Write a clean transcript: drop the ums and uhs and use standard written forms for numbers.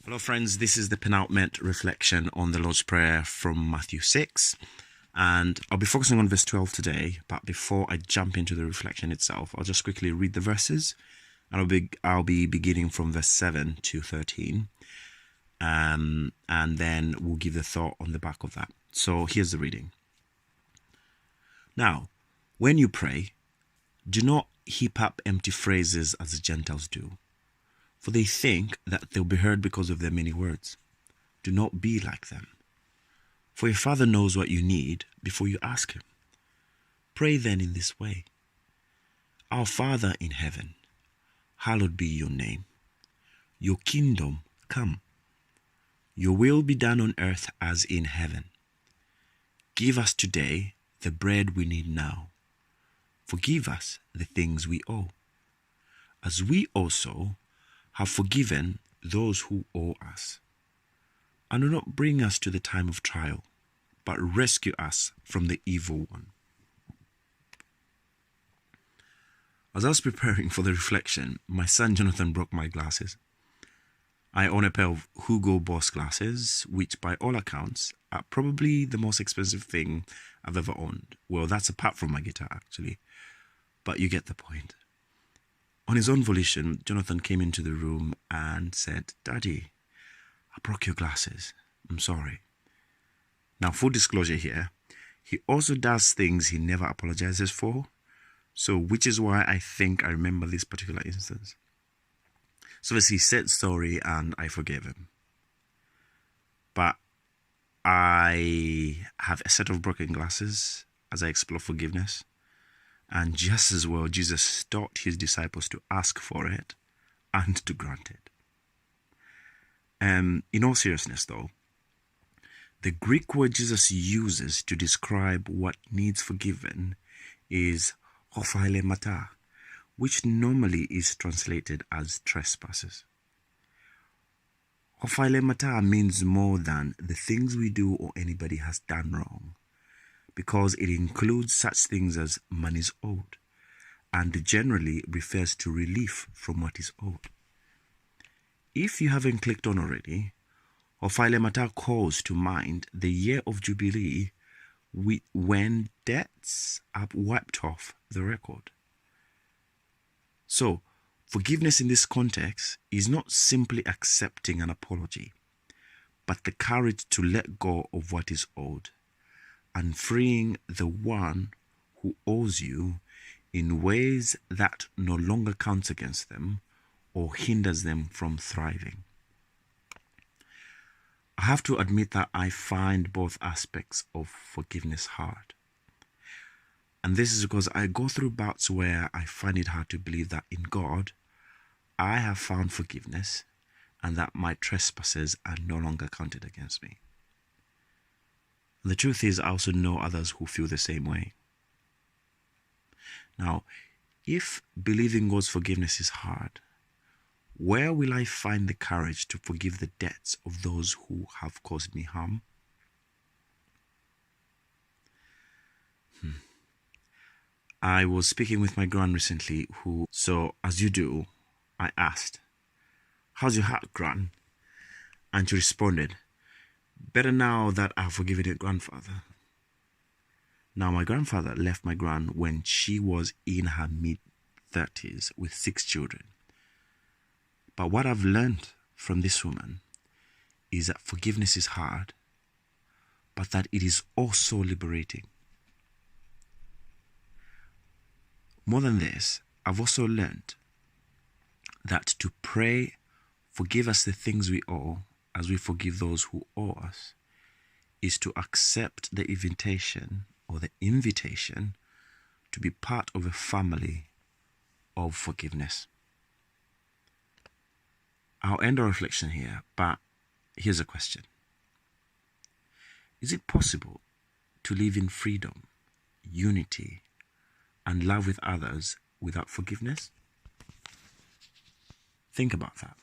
Hello friends, this is the penultimate reflection on the Lord's Prayer from Matthew 6, and I'll be focusing on verse 12 today. But before I jump into the reflection itself, I'll just quickly read the verses, and I'll be beginning from verse 7 to 13, and then we'll give the thought on the back of that. So here's the reading. Now, when you pray, do not heap up empty phrases as the Gentiles do, for they think that they'll be heard because of their many words. Do not be like them, for your Father knows what you need before you ask Him. Pray then in this way: Our Father in heaven, hallowed be your name. Your kingdom come. Your will be done on earth as in heaven. Give us today the bread we need now. Forgive us the things we owe, as we also have forgiven those who owe us. And do not bring us to the time of trial, but rescue us from the evil one. As I was preparing for the reflection, my son Jonathan broke my glasses. I own a pair of Hugo Boss glasses, which by all accounts are probably the most expensive thing I've ever owned. Well, that's apart from my guitar, actually. But you get the point. On his own volition, Jonathan came into the room and said, "Daddy, I broke your glasses. I'm sorry." Now, full disclosure here, he also does things he never apologizes for, so which is why I think I remember this particular instance. So as he said sorry and I forgave him. But I have a set of broken glasses as I explore forgiveness. And just as well, Jesus taught his disciples to ask for it and to grant it. In all seriousness, though, the Greek word Jesus uses to describe what needs forgiven is hophilemata, which normally is translated as trespasses. Hophilemata means more than the things we do or anybody has done wrong, because it includes such things as monies owed, and generally refers to relief from what is owed. If you haven't clicked on already, Hophilemata calls to mind the year of Jubilee when debts are wiped off the record. So, forgiveness in this context is not simply accepting an apology, but the courage to let go of what is owed and freeing the one who owes you in ways that no longer counts against them or hinders them from thriving. I have to admit that I find both aspects of forgiveness hard. And this is because I go through bouts where I find it hard to believe that in God, I have found forgiveness and that my trespasses are no longer counted against me. The truth is, I also know others who feel the same way. Now, if believing God's forgiveness is hard, where will I find the courage to forgive the debts of those who have caused me harm? I was speaking with my gran recently, so as you do, I asked, "How's your heart, gran?" And she responded, "Better now that I've forgiven your grandfather." Now, my grandfather left my gran when she was in her mid-30s with 6 children. But what I've learned from this woman is that forgiveness is hard, but that it is also liberating. More than this, I've also learned that to pray, "Forgive us the things we owe, as we forgive those who owe us," is to accept the invitation to be part of a family of forgiveness. I'll end our reflection here, but here's a question. Is it possible to live in freedom, unity, and love with others without forgiveness? Think about that.